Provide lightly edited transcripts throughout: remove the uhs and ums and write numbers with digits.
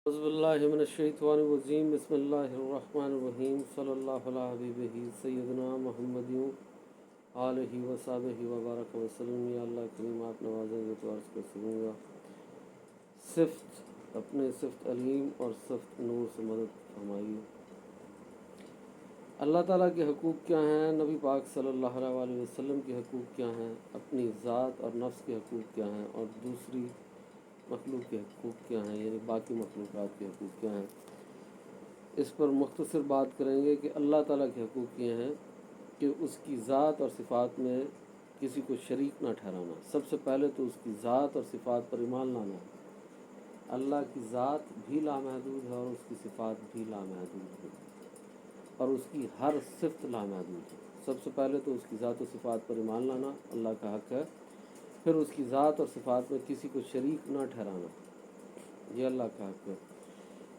अज़बिल्लाहिमिनश्शैतानिर्रजीम बिस्मिल्लाहिर्रहमानिर्रहीम सल्लल्लाहु अला हबीबिही सय्यदना मुहम्मद आलिहि व सहाबिहि व बारक वसल्लम। या अल्लाह करीम आप नवाजेंगे तो अर्ज़ कर सकूँगा, सिफ्त अपने सिफ्त अलीम और सिफ्त नूर से मदद फरमाइए। अल्लाह ताला के हकूक़ क्या हैं, नबी पाक सल्लल्लाहु अलैहि वसल्लम के हकूक़ क्या हैं, अपनी ज़ात और नफ्स के हकूक़ क्या हैं, और दूसरी मखलूक के हकूक़ क्या हैं, यानी बाकी मखलूक़ात के हकूक़ क्या हैं। इस पर मुख्तसर बात करेंगे कि अल्लाह ताला के हकूक़ ये हैं कि उसकी ज़ात और सिफ़ात में किसी को शरीक ना ठहराना। सबसे पहले तो उसकी ज़ात और सिफ़ात पर ईमान लाना। अल्लाह की ज़ात भी लामहदूद है और उसकी सिफ़ात भी लामहदूद है और उसकी हर सिफ्त लामहदूद है। सबसे पहले तो उसकी ज़ात और सिफ़ात पर ईमान लाना, अल्लाह का हक़ है। फिर उसकी ज़ात और सिफ़ात में किसी को शरीक ना ठहराना, ये अल्लाह का हक़ है।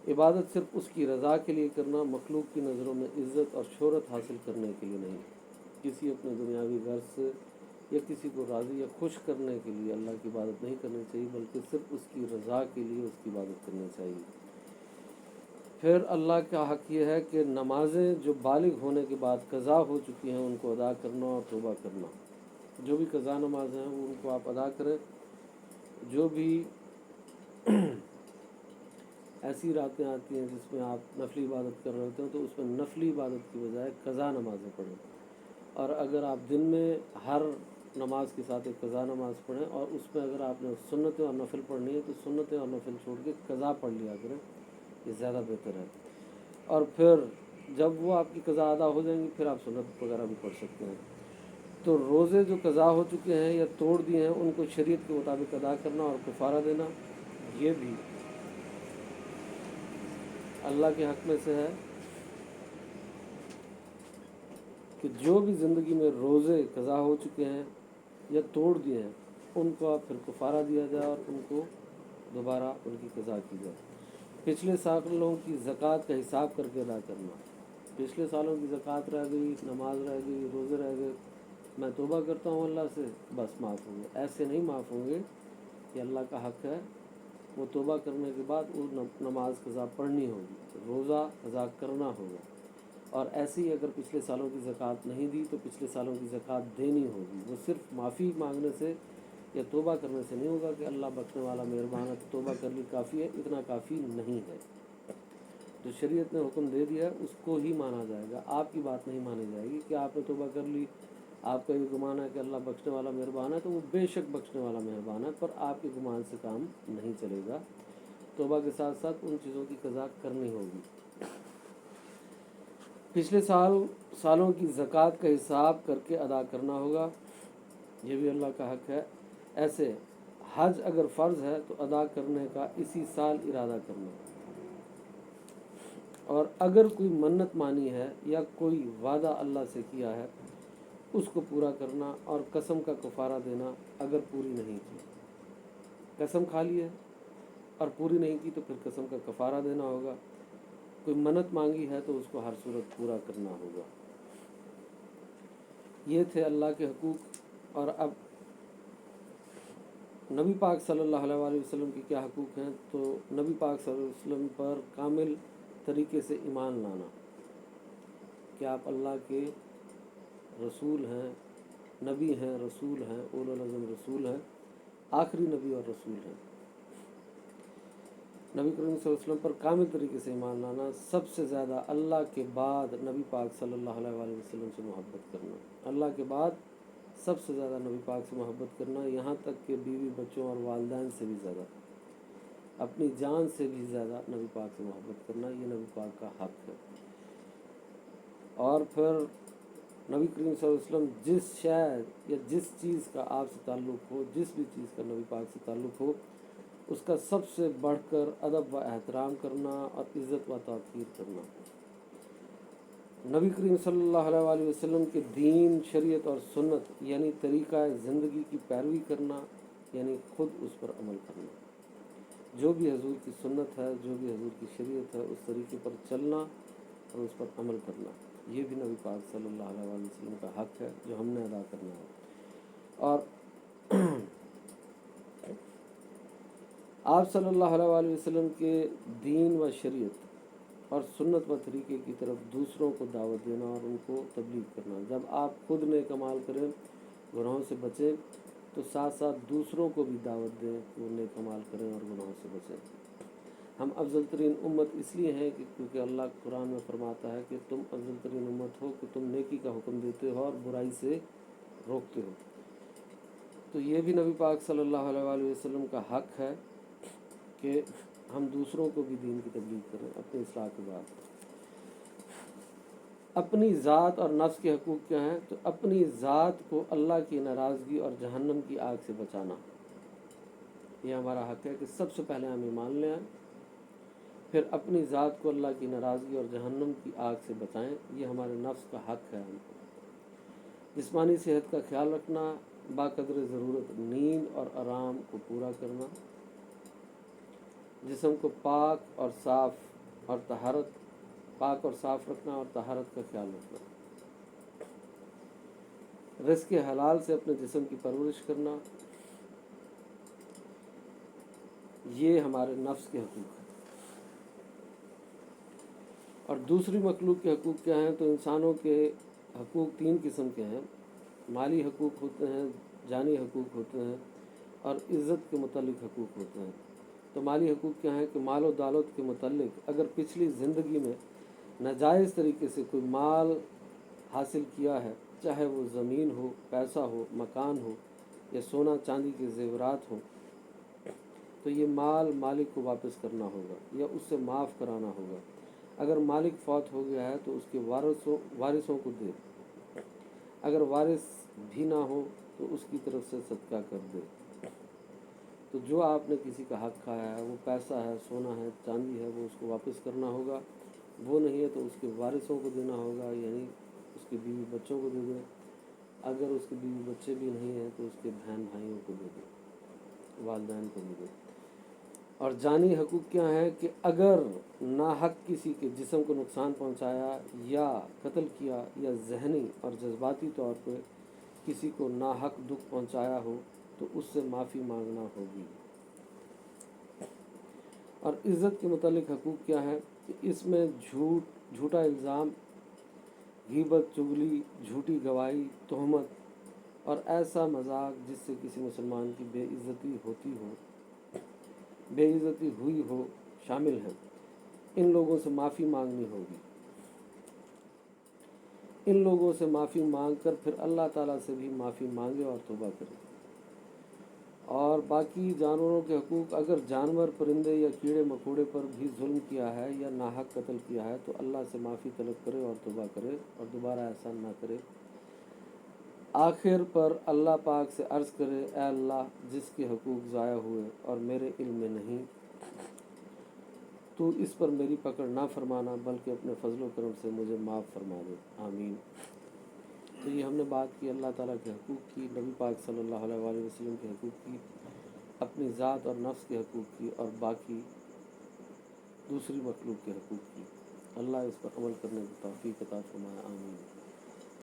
इबादत सिर्फ उसकी रज़ा के लिए करना, मखलूक की नज़रों में इज़्ज़त और शोहरत हासिल करने के लिए नहीं। किसी अपने दुनियावी गर्ज से या किसी को राज़ी या खुश करने के लिए अल्लाह की इबादत नहीं करनी चाहिए, बल्कि सिर्फ उसकी रज़ा के लिए उसकी इबादत करनी चाहिए। फिर अल्लाह का हक़ यह है कि नमाज़ें जो बालिग होने के बाद क़ज़ा हो चुकी हैं उनको अदा करना और तौबा करना। जो भी क़ज़ा नमाज़ें हैं वो उनको आप अदा करें। जो भी ऐसी रातें आती हैं जिसमें आप नफली इबादत कर रहे होते हैं तो उसमें नफली इबादत की बजाय क़ज़ा नमाज़ें पढ़ें। और अगर आप दिन में हर नमाज के साथ एक क़ज़ा नमाज़ पढ़ें और उसमें अगर आपने सुन्नतें और नफिल पढ़नी है तो सुन्नतें और नफिल छोड़ के क़ज़ा पढ़ लिया करें, ये ज़्यादा बेहतर है। और फिर जब वो आपकी क़ज़ा अदा हो जाएंगी फिर आप सुन्नत वगैरह भी पढ़ सकते हैं। तो रोज़े जो क़ज़ा हो चुके हैं या तोड़ दिए हैं उनको शरीयत के मुताबिक अदा करना और कफ़ारा देना, ये भी अल्लाह के हक़ में से है कि जो भी ज़िंदगी में रोज़े क़ज़ा हो चुके हैं या तोड़ दिए हैं उनको आप फिर कफ़ारा दिया जाए और उनको दोबारा उनकी क़ज़ा की जाए। पिछले सालों की ज़कात का हिसाब करके अदा करना। पिछले सालों की ज़कात रह गई, नमाज रह गई, रोज़े रह गए, मैं तौबा करता हूँ अल्लाह से, बस माफ़ होंगे। ऐसे नहीं माफ़ होंगे, कि अल्लाह का हक़ है। वो तौबा करने के बाद वो नमाज क़ज़ा पढ़नी होगी, रोज़ा क़ज़ा करना होगा। और ऐसे ही अगर पिछले सालों की ज़कात नहीं दी तो पिछले सालों की ज़कात देनी होगी। वो सिर्फ माफ़ी मांगने से या तौबा करने से नहीं होगा कि अल्लाह बख्शने वाला मेहरबान है, तौबा कर ली काफ़ी है, इतना काफ़ी नहीं है। जो शरीयत ने हुक्म दे दिया है उसको ही माना जाएगा, आपकी बात नहीं मानी जाएगी कि आपने तौबा कर ली, आपका ये गुमान है कि अल्लाह बख्शने वाला मेहरबान है, तो वो बेशक बख्शने वाला मेहरबान है, पर आपके गुमान से काम नहीं चलेगा। तौबा के साथ साथ उन चीज़ों की क़ज़ा करनी होगी। पिछले सालों की ज़कात का हिसाब करके अदा करना होगा, ये भी अल्लाह का हक़ है। ऐसे हज अगर फ़र्ज़ है तो अदा करने का इसी साल इरादा करना। और अगर कोई मन्नत मानी है या कोई वादा अल्लाह से किया है उसको पूरा करना और कसम का कफ़ारा देना अगर पूरी नहीं की। कसम खा ली है और पूरी नहीं की तो फिर कसम का कफ़ारा देना होगा। कोई मन्नत मांगी है तो उसको हर सूरत पूरा करना होगा। ये थे अल्लाह के हकूक़। और अब नबी पाक सल्लल्लाहु अलैहि वसल्लम के क्या हकूक़ हैं, तो नबी पाक सल्लल्लाहु अलैहि वसल्लम पर कामिल तरीके से ईमान लाना कि आप अल्लाह के रसूल हैं, नबी हैं, रसूल हैं, उलुल अज़्म रसूल हैं, आखिरी नबी और रसूल हैं। नबी करीम सल्लल्लाहु अलैहि वसल्लम पर कामिल तरीके से ईमान लाना, सबसे ज़्यादा अल्लाह के बाद नबी पाक सल्लल्लाहु अलैहि वसल्लम से मोहब्बत करना, अल्लाह के बाद सबसे ज़्यादा नबी पाक से मोहब्बत करना, यहाँ तक कि बीवी बच्चों और वालिदैन से भी ज़्यादा, अपनी जान से भी ज़्यादा नबी पाक से मोहब्बत करना, ये नबी पाक का हक़ है। और फिर नबी करीम सल्लल्लाहु अलैहि वसल्लम जिस शय या जिस चीज़ का आपसे ताल्लुक़ हो, जिस भी चीज़ का नबी पाक से ताल्लुक़ हो, उसका सबसे बढ़कर अदब व एहतराम करना और इज़्ज़त व तौक़ीर करना। नबी करीम सल्लल्लाहु अलैहि वसल्लम के दीन, शरीयत और सुन्नत यानी तरीक़ा ज़िंदगी की पैरवी करना, यानी ख़ुद उस पर अमल करना। जो भी हजूर की सुन्नत है, जो भी हजूर की शरीयत है, उस तरीक़े पर चलना और उस पर अमल करना, ये भी नबी पाक सल्लल्लाहु अलैहि वसल्लम का हक़ है जो हमने अदा करना है। और आप सल्लल्लाहु अलैहि वसल्लम के दीन व शरीयत और सुन्नत व तरीके की तरफ दूसरों को दावत देना और उनको तबलीग करना। जब आप खुद नेक अमाल करें, गुनाहों से बचें, तो साथ साथ दूसरों को भी दावत दें कि वो नेक अमाल करें और गुनाहों से बचें। हम अफजल तरीन उम्मत इसलिए हैं कि क्योंकि अल्लाह कुरान में फरमाता है कि तुम अफजल तरीन उम्मत हो कि तुम नेकी का हुक्म देते हो और बुराई से रोकते हो। तो ये भी नबी पाक सल्लल्लाहु अलैहि वसल्लम का हक है कि हम दूसरों को भी दीन की तबलीग करें अपनी इस्लाह के बाद। अपनी ज़ात और नफ्स के हकूक़ क्या हैं? तो अपनी ज़ात को अल्लाह की नाराज़गी और जहन्नम की आग से बचाना, ये हमारा हक है कि सबसे पहले हम ईमान ले आएं, फिर अपनी ज़ात को अल्लाह की नाराज़गी और जहन्नम की आग से बचाएं। ये हमारे नफ्स का हक है हमको। जिस्मानी सेहत का ख्याल रखना, बाक़दर ज़रूरत नींद और आराम को पूरा करना, जिस्म को पाक और साफ़ रखना और तहारत का ख्याल रखना, रिज़्क़ हलाल से अपने जिस्म की परवरिश करना, ये हमारे नफ्स के हकूक़ हैं। और दूसरी मखलूक के हकूक़ क्या हैं? तो इंसानों के हकूक़ 3 किस्म के हैं। माली हकूक़ होते हैं, जानी हकूक़ होते हैं और इज़्ज़त के मुतल्लिक़ हकूक़ होते हैं। तो माली हकूक़ क्या हैं कि माल और दौलत के मुतल्लिक़ अगर पिछली ज़िंदगी में नाजायज़ तरीके से कोई माल हासिल किया है, चाहे वो ज़मीन हो, पैसा हो, मकान हो या सोना चांदी के ज़ेवरात हों, तो ये माल मालिक को वापस करना होगा या उससे माफ़ कराना होगा। अगर मालिक फौत हो गया है तो उसके वारिसों को दे। अगर वारिस भी ना हो तो उसकी तरफ से सदका कर दे। तो जो आपने किसी का हक़ खाया है, वो पैसा है, सोना है, चांदी है, वो उसको वापस करना होगा। वो नहीं है तो उसके वारिसों को देना होगा, यानी उसके बीवी बच्चों को दे दें। अगर उसके बीवी बच्चे भी नहीं हैं तो उसके बहन भाइयों को दे दें, वालिदैन को दे दें। और जानी हकूक़ क्या है कि अगर नाहक किसी के जिस्म को नुकसान पहुंचाया या कत्ल किया या ज़हनी और जज्बाती तौर पर किसी को नाहक दुख पहुंचाया हो तो उससे माफ़ी मांगना होगी। और इज़्ज़त के मुतालिक हकूक़ क्या है कि इसमें झूठा इल्ज़ाम, ग़ीबत, चुगली, झूठी गवाही, तोहमत और ऐसा मजाक जिससे किसी मुसलमान की बेइज्जती हुई हो शामिल है। इन लोगों से माफ़ी मांगनी होगी। इन लोगों से माफ़ी मांग कर फिर अल्लाह ताला से भी माफ़ी मांगे और तौबा करे। और बाकी जानवरों के हकूक़, अगर जानवर, परिंदे या कीड़े मकोड़े पर भी जुल्म किया है या नाहक कत्ल किया है तो अल्लाह से माफ़ी तलब करे और तौबा करे और दोबारा ऐसा ना करे। आखिर पर अल्लाह पाक से अर्ज़ करे, ऐ अल्लाह, जिसके हकूक़ ज़ाया हुए और मेरे इल्म में नहीं, तो इस पर मेरी पकड़ ना फरमाना बल्कि अपने फजल व करम से मुझे माफ़ फरमा दे, आमीन। तो ये हमने बात की अल्लाह ताला के हकूक़ की, नबी पाक सल्लल्लाहु अलैहि वसल्लम के हकूक़ की, अपनी ज़ात और नफ्स के हकूक़ की और बाकी दूसरी मखलूक के हकूक़ की। अल्लाह इस पर अमल करने की तौफ़ीक़ अता फरमाए, आमीन।